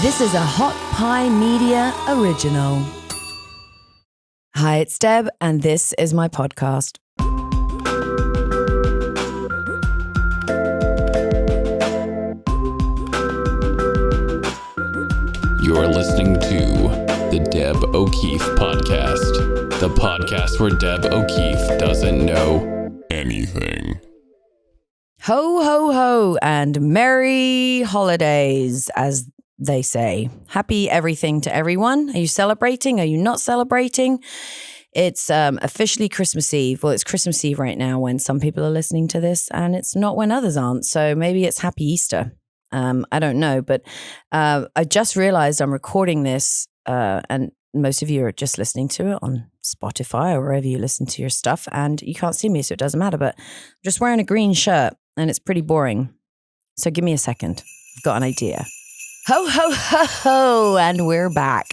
This is a Hot Pie Media original. Hi, it's Deb, and this is my podcast. You're listening to the Deb O'Keefe Podcast, the podcast where Deb O'Keefe doesn't know anything. Ho, ho, ho, and merry holidays, as they say. Happy everything to everyone. Are you celebrating? Are you not celebrating? It's officially Christmas Eve. Well, it's Christmas Eve right now when some people are listening to this, and it's not when others aren't. So maybe it's Happy Easter. I don't know, but I just realized I'm recording this, and most of you are just listening to it on Spotify or wherever you listen to your stuff, and you can't see me, so it doesn't matter. But I'm just wearing a green shirt, and it's pretty boring. So give me a second. I've got an idea. Ho, ho, ho, ho, and we're back.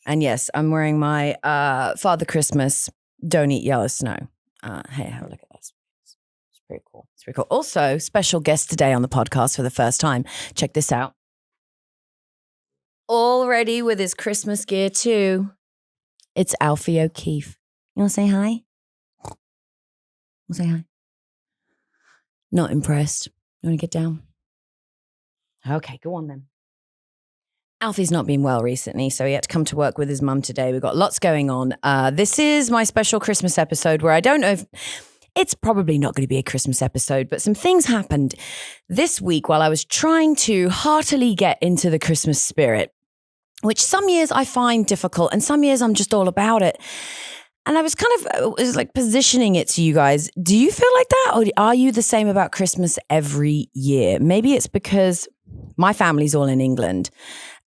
And yes, I'm wearing my Father Christmas Don't Eat Yellow Snow. Hey, have a look at this. It's pretty cool. It's pretty cool. Also, special guest today on the podcast for the first time. Check this out. All ready with his Christmas gear too. It's Alfie O'Keefe. You want to say hi? You want to say hi? Not impressed. You want to get down? Okay, go on then. Alfie's not been well recently, so he had to come to work with his mum today. We've got lots going on. This is my special Christmas episode where I don't know if it's probably not going to be a Christmas episode, but some things happened this week while I was trying to heartily get into the Christmas spirit, which some years I find difficult and some years I'm just all about it. And I was like positioning it to you guys. Do you feel like that? Or are you the same about Christmas every year? Maybe it's because my family's all in England.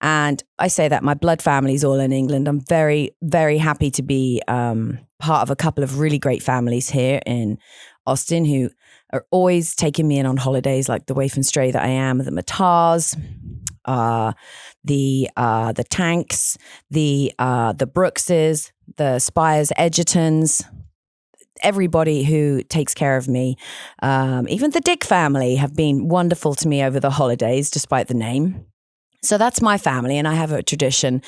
And I say that my blood family's all in England. I'm very, very happy to be part of a couple of really great families here in Austin who are always taking me in on holidays, like the waif and stray that I am, the Matars, the Tanks, the Brookses, the Spires Edgertons, everybody who takes care of me. Even the Dick family have been wonderful to me over the holidays, despite the name. So that's my family, and I have a tradition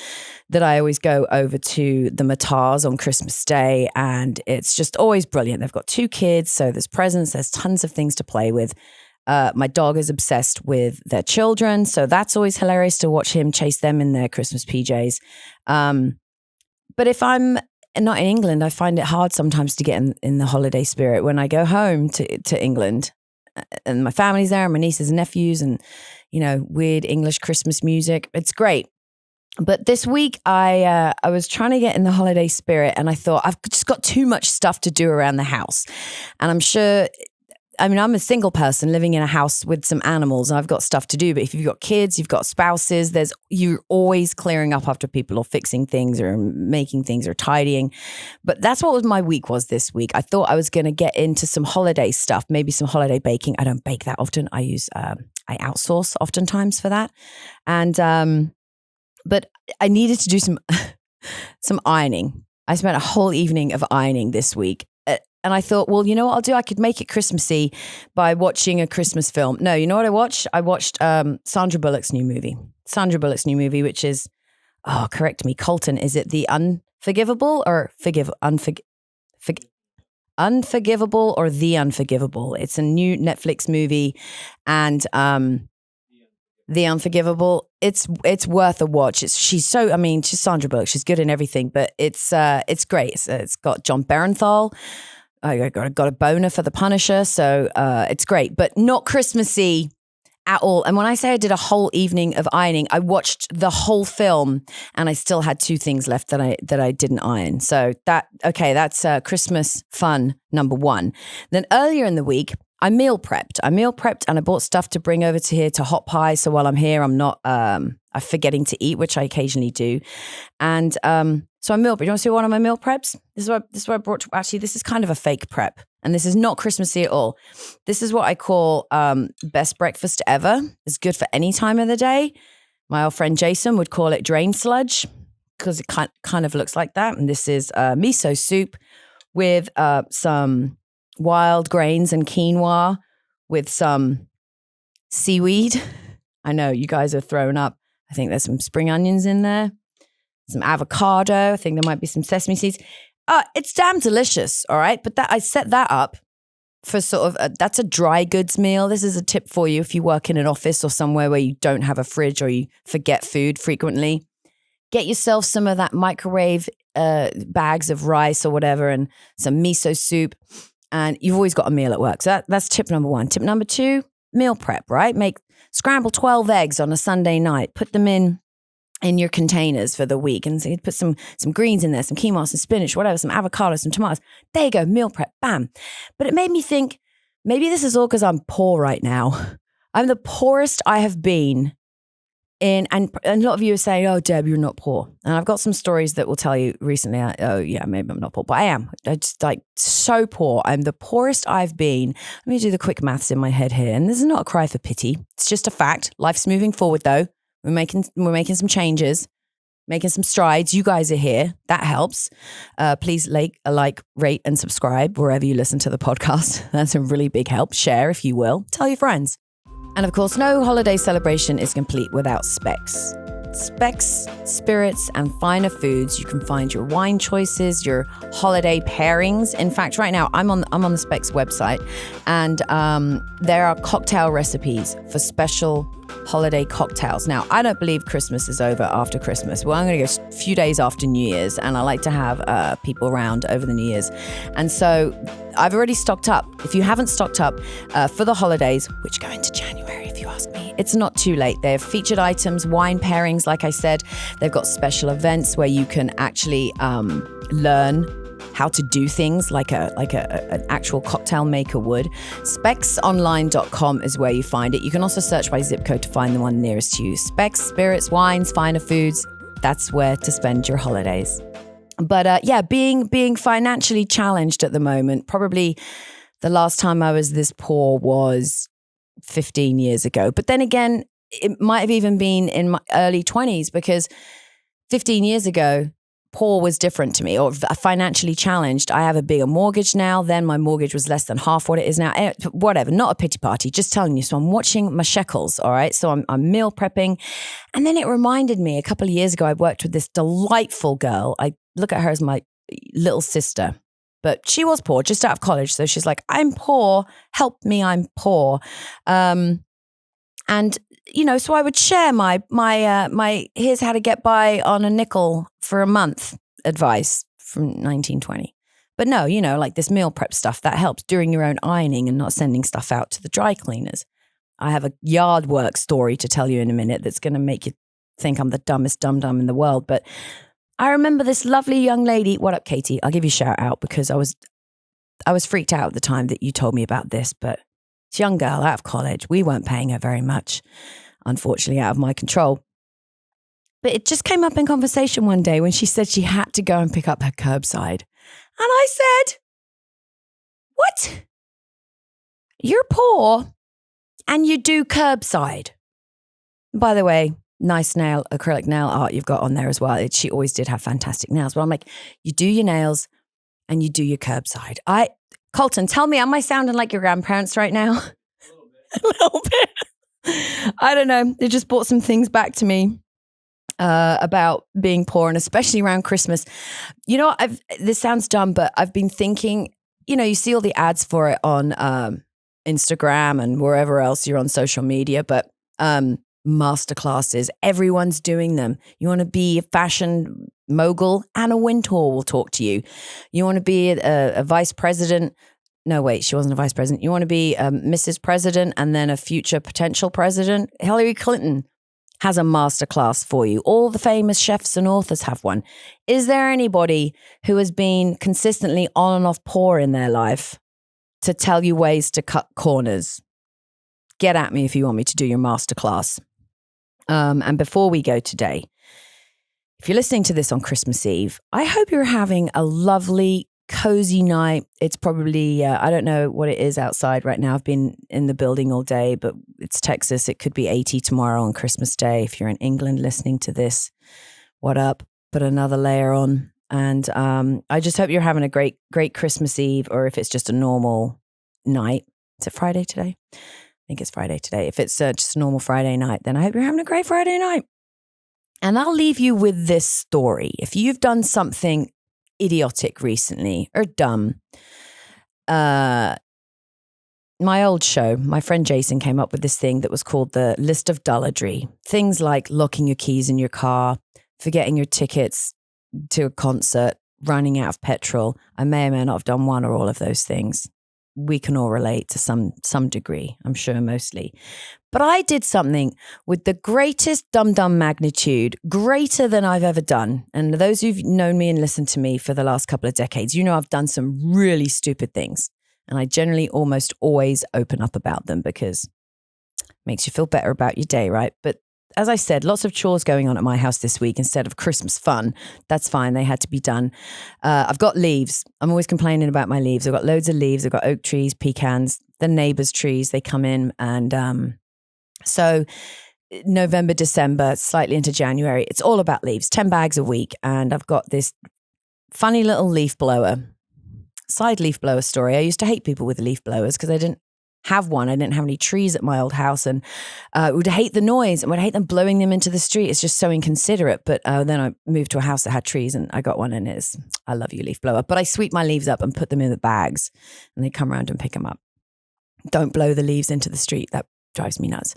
that I always go over to the Matars on Christmas Day, and it's just always brilliant. They've got 2 kids, so there's presents, there's tons of things to play with. My dog is obsessed with their children, so that's always hilarious to watch him chase them in their Christmas PJs. But if I'm not in England, I find it hard sometimes to get in the holiday spirit when I go home to England. And my family's there, and my nieces and nephews, and weird English Christmas music. It's great. But this week I was trying to get in the holiday spirit, and I thought I've just got too much stuff to do around the house. And I'm a single person living in a house with some animals, and I've got stuff to do. But if you've got kids, you've got spouses, you're always clearing up after people or fixing things or making things or tidying. But that's what my week was this week. I thought I was going to get into some holiday stuff, maybe some holiday baking. I don't bake that often. I outsource oftentimes for that. And but I needed to do some ironing. I spent a whole evening of ironing this week. And I thought, well, you know what I'll do? I could make it Christmassy by watching a Christmas film. No, you know what I watched? I watched Sandra Bullock's new movie. Which is, correct me, Colton, is it The Unforgivable or Unforgivable or The Unforgivable? It's a new Netflix movie, and The Unforgivable. It's worth a watch. She's Sandra Bullock. She's good in everything, but it's great. It's got John Barenthal. I got a boner for the Punisher, so it's great, but not Christmassy at all. And when I say I did a whole evening of ironing, I watched the whole film, and I still had 2 things left that I didn't iron. So that's Christmas fun number 1. Then earlier in the week, I meal prepped, and I bought stuff to bring over to here to Hot Pie. So while I'm here, I'm not forgetting to eat, which I occasionally do. And so I meal prep. You want to see one of my meal preps? This is what I brought. Actually, this is kind of a fake prep, and this is not Christmassy at all. This is what I call best breakfast ever. It's good for any time of the day. My old friend Jason would call it drain sludge because it kind of looks like that. And this is miso soup with some wild grains and quinoa with some seaweed. I know you guys are throwing up. I think there's some spring onions in there, some avocado. I think there might be some sesame seeds. It's damn delicious, all right? But I set that up for sort of, that's a dry goods meal. This is a tip for you if you work in an office or somewhere where you don't have a fridge or you forget food frequently. Get yourself some of that microwave bags of rice or whatever and some miso soup. And you've always got a meal at work. So that's tip number 1. Tip number 2, meal prep, right? Scramble 12 eggs on a Sunday night. Put them in your containers for the week. And so you put some greens in there, some quinoa, some spinach, whatever, some avocado, some tomatoes. There you go, meal prep, bam. But it made me think, maybe this is all because I'm poor right now. I'm the poorest I have been and a lot of you are saying, oh, Deb, you're not poor. And I've got some stories that will tell you recently, oh yeah, maybe I'm not poor, but I am. I'm just like so poor. I'm the poorest I've been. Let me do the quick maths in my head here. And this is not a cry for pity. It's just a fact. Life's moving forward though. We're making some changes, making some strides. You guys are here. That helps. Please like, rate, and subscribe wherever you listen to the podcast. That's a really big help. Share if you will. Tell your friends. And of course, no holiday celebration is complete without specs. Specs, spirits, and finer foods. You can find your wine choices, your holiday pairings. In fact, right now I'm on the Specs website, and there are cocktail recipes for special holiday cocktails. Now, I don't believe Christmas is over after Christmas. Well, I'm going to go a few days after New Year's, and I like to have people around over the New Year's. And so I've already stocked up. If you haven't stocked up for the holidays, which go into January, if you ask me, it's not too late. They have featured items, wine pairings, like I said. They've got special events where you can actually learn how to do things like an actual cocktail maker would. Specsonline.com is where you find it. You can also search by zip code to find the one nearest to you. Specs, spirits, wines, finer foods. That's where to spend your holidays. But being financially challenged at the moment, probably the last time I was this poor was 15 years ago. But then again, it might have even been in my early 20s, because 15 years ago, poor was different to me, or financially challenged. I have a bigger mortgage now. Then my mortgage was less than half what it is now. Whatever, not a pity party, just telling you. So I'm watching my shekels, all right? So I'm meal prepping. And then it reminded me, a couple of years ago, I worked with this delightful girl. I look at her as my little sister, but she was poor, just out of college. So she's like, I'm poor, help me, I'm poor. And so I would share my here's how to get by on a nickel for a month advice from 1920. But no, like this meal prep stuff, that helps during your own ironing and not sending stuff out to the dry cleaners. I have a yard work story to tell you in a minute that's going to make you think I'm the dumbest dum-dum in the world. But I remember this lovely young lady. What up, Katie? I'll give you a shout out because I was freaked out at the time that you told me about this, but this young girl out of college, we weren't paying her very much, unfortunately out of my control. But it just came up in conversation one day when she said she had to go and pick up her curbside. And I said, what? You're poor and you do curbside. By the way, nice acrylic nail art you've got on there as well. She always did have fantastic nails. But I'm like, you do your nails and you do your curbside. Colton, tell me, am I sounding like your grandparents right now? A little bit. I don't know. It just brought some things back to me about being poor, and especially around Christmas. This sounds dumb, but I've been thinking, you see all the ads for it on Instagram and wherever else you're on social media, but masterclasses, everyone's doing them. You want to be a fashion mogul? Anna Wintour will talk to you. You want to be a vice president? No, wait, she wasn't a vice president. You want to be Mrs. President and then a future potential president? Hillary Clinton has a masterclass for you. All the famous chefs and authors have one. Is there anybody who has been consistently on and off poor in their life to tell you ways to cut corners? Get at me if you want me to do your masterclass. And before we go today, if you're listening to this on Christmas Eve, I hope you're having a lovely, cozy night. It's probably, I don't know what it is outside right now. I've been in the building all day, but it's Texas. It could be 80 tomorrow on Christmas Day. If you're in England listening to this, what up? Put another layer on. And I just hope you're having a great, great Christmas Eve, or if it's just a normal night. Is it Friday today? I think it's Friday today. If it's just a normal Friday night, then I hope you're having a great Friday night. And I'll leave you with this story. If you've done something idiotic recently or dumb, my old show, my friend Jason came up with this thing that was called the list of dulladry. Things like locking your keys in your car, forgetting your tickets to a concert, running out of petrol. I may or may not have done one or all of those things. We can all relate to some degree, I'm sure mostly. But I did something with the greatest dum-dum magnitude, greater than I've ever done. And those who've known me and listened to me for the last couple of decades, you know I've done some really stupid things. And I generally almost always open up about them because it makes you feel better about your day, right? But as I said, lots of chores going on at my house this week instead of Christmas fun. That's fine. They had to be done. I've got leaves. I'm always complaining about my leaves. I've got loads of leaves. I've got oak trees, pecans, the neighbors' trees. They come in. And so November, December, slightly into January, it's all about leaves, 10 bags a week. And I've got this funny little leaf blower, side leaf blower story. I used to hate people with leaf blowers because I didn't have one. I didn't have any trees at my old house and would hate the noise and would hate them blowing them into the street. It's just so inconsiderate. But then I moved to a house that had trees and I got one and I love you, leaf blower. But I sweep my leaves up and put them in the bags and they come around and pick them up. Don't blow the leaves into the street. That drives me nuts.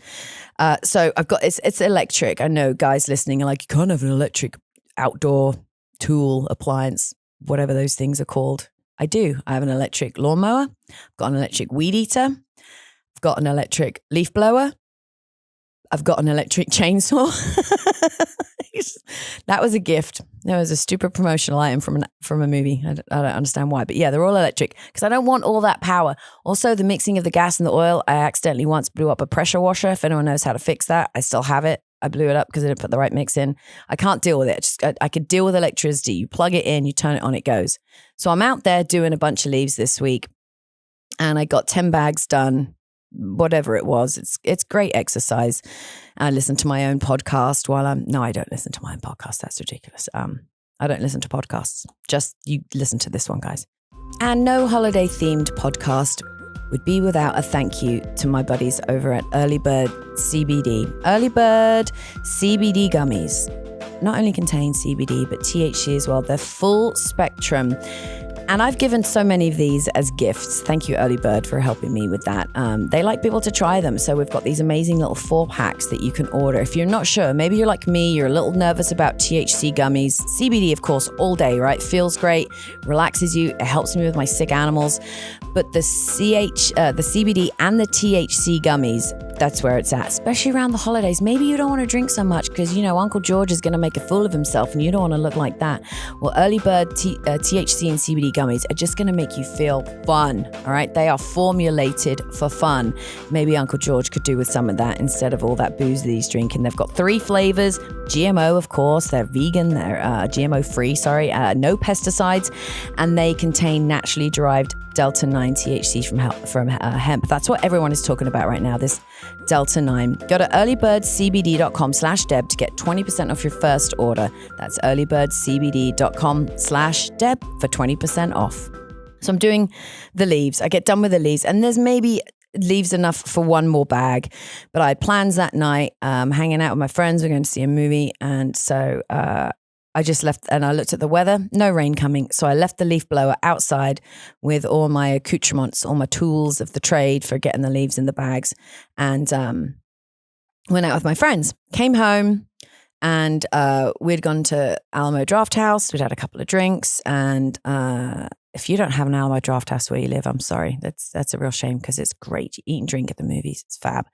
So I've got, it's electric. I know guys listening are like, you can't have an electric outdoor tool, appliance, whatever those things are called. I do. I have an electric lawnmower. I've got an electric weed eater. I've got an electric leaf blower. I've got an electric chainsaw. That was a gift. That was a stupid promotional item from a movie. I don't understand why. But yeah, they're all electric because I don't want all that power. Also, the mixing of the gas and the oil, I accidentally once blew up a pressure washer. If anyone knows how to fix that, I still have it. I blew it up because I didn't put the right mix in. I can't deal with it. I could deal with electricity. You plug it in, you turn it on, it goes. So I'm out there doing a bunch of leaves this week and I got 10 bags done, whatever it was. It's great exercise. I listen to my own podcast no, I don't listen to my own podcast. That's ridiculous. I don't listen to podcasts. Just you listen to this one, guys. And no holiday themed podcast would be without a thank you to my buddies over at Early Bird CBD. Early Bird CBD gummies not only contain CBD, but THC as well. They're full spectrum. And I've given so many of these as gifts. Thank you, Early Bird, for helping me with that. They like people to try them. So we've got these amazing little 4-packs that you can order. If you're not sure, maybe you're like me, you're a little nervous about THC gummies. CBD, of course, all day, right? Feels great, relaxes you. It helps me with my sick animals. But the CBD and the THC gummies, that's where it's at, especially around the holidays. Maybe you don't want to drink so much because, Uncle George is going to make a fool of himself and you don't want to look like that. Well, Early Bird THC and CBD gummies are just going to make you feel fun, all right? They are formulated for fun. Maybe Uncle George could do with some of that instead of all that booze that he's drinking. They've got 3 flavors, GMO, of course. They're vegan, they're GMO-free, no pesticides, and they contain naturally derived Delta-9 THC from hemp. That's what everyone is talking about right now, this Delta-9. Go to earlybirdcbd.com/Deb to get 20% off your first order. That's earlybirdcbd.com/Deb for 20% off. So I'm doing the leaves. I get done with the leaves and there's maybe leaves enough for one more bag, but I had plans that night, hanging out with my friends. We're going to see a movie. And so, I just left and I looked at the weather, no rain coming. So I left the leaf blower outside with all my accoutrements, all my tools of the trade for getting the leaves in the bags, and went out with my friends. Came home and we'd gone to Alamo Draft House. We'd had a couple of drinks. And if you don't have an Alamo Draft House where you live, I'm sorry. That's a real shame because it's great. You eat and drink at the movies. It's fab.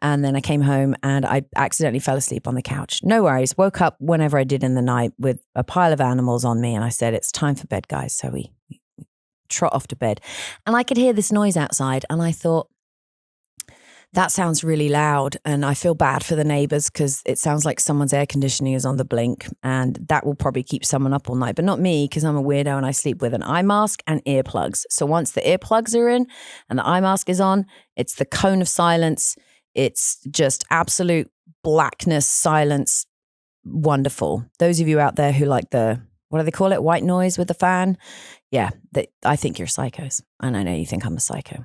And then I came home and I accidentally fell asleep on the couch. No worries. Woke up whenever I did in the night with a pile of animals on me. And I said, it's time for bed, guys. So we trot off to bed. And I could hear this noise outside. And I thought, that sounds really loud. And I feel bad for the neighbors because it sounds like someone's air conditioning is on the blink. And that will probably keep someone up all night. But not me because I'm a weirdo and I sleep with an eye mask and earplugs. So once the earplugs are in and the eye mask is on, it's the cone of silence. It's just absolute blackness, silence, wonderful. Those of you out there who like what do they call it? White noise with the fan? Yeah, I think you're psychos. And I know you think I'm a psycho.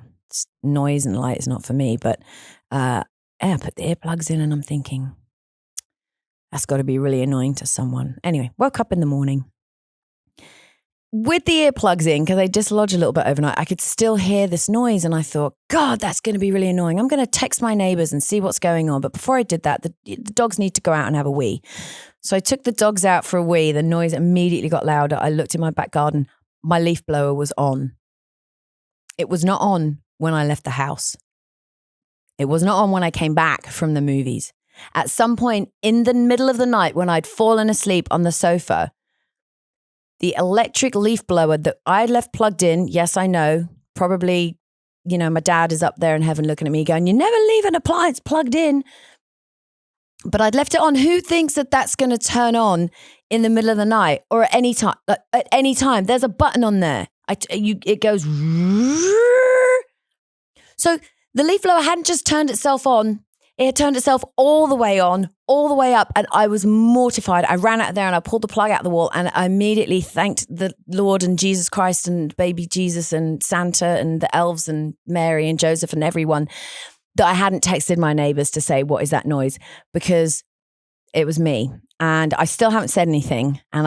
Noise and light is not for me, but put the earplugs in and I'm thinking, That's got to be really annoying to someone. Anyway, woke up in the morning with the earplugs in because they dislodge a little bit overnight. I could still hear this noise and I thought, God, that's going to be really annoying. I'm going to text my neighbors and see what's going on. But before I did that, the dogs need to go out and have a wee. So I took the dogs out for a wee. The noise immediately got louder. I looked in my back garden. My leaf blower was on. It was not on when I left the house. It was not on when I came back from the movies. At some point in the middle of the night when I'd fallen asleep on the sofa, the electric leaf blower that I left plugged in, yes, I know, probably, my dad is up there in heaven looking at me going, you never leave an appliance plugged in. But I'd left it on. Who thinks that that's going to turn on in the middle of the night or at any time? At any time, there's a button on there. It goes. So the leaf blower hadn't just turned itself on. It had turned itself all the way on, all the way up. And I was mortified. I ran out of there and I pulled the plug out the wall and I immediately thanked the Lord and Jesus Christ and baby Jesus and Santa and the elves and Mary and Joseph and everyone that I hadn't texted my neighbors to say, what is that noise? Because it was me. And I still haven't said anything. And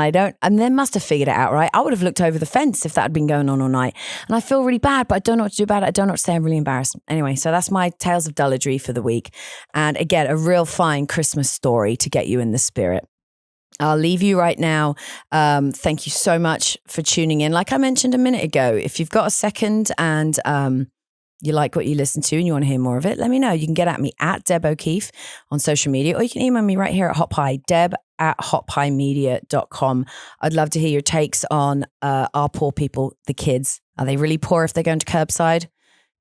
they must have figured it out, right? I would have looked over the fence if that had been going on all night. And I feel really bad, but I don't know what to do about it. I don't know what to say. I'm really embarrassed. Anyway, so that's my Tales of Dulledry for the week. And again, a real fine Christmas story to get you in the spirit. I'll leave you right now. Thank you so much for tuning in. Like I mentioned a minute ago, if you've got a second and you like what you listen to and you want to hear more of it, let me know. You can get at me at Deb O'Keefe on social media, or you can email me right here at hotpie, deb@hotpiemedia.com. I'd love to hear your takes on our poor people, the kids. Are they really poor if they're going to curbside?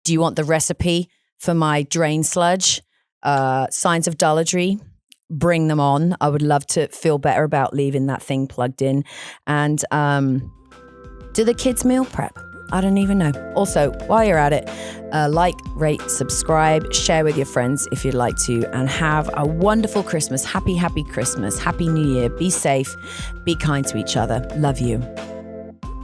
Do you want the recipe for my drain sludge? Signs of Dulledry? Bring them on. I would love to feel better about leaving that thing plugged in. And do the kids meal prep? I don't even know. Also, while you're at it, like, rate, subscribe, share with your friends if you'd like to, and have a wonderful Christmas. Happy, happy Christmas. Happy New Year. Be safe. Be kind to each other. Love you.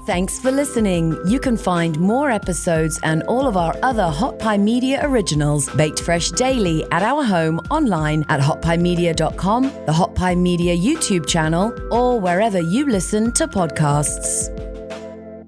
Thanks for listening. You can find more episodes and all of our other Hot Pie Media originals baked fresh daily at our home online at hotpiemedia.com, the Hot Pie Media YouTube channel, or wherever you listen to podcasts.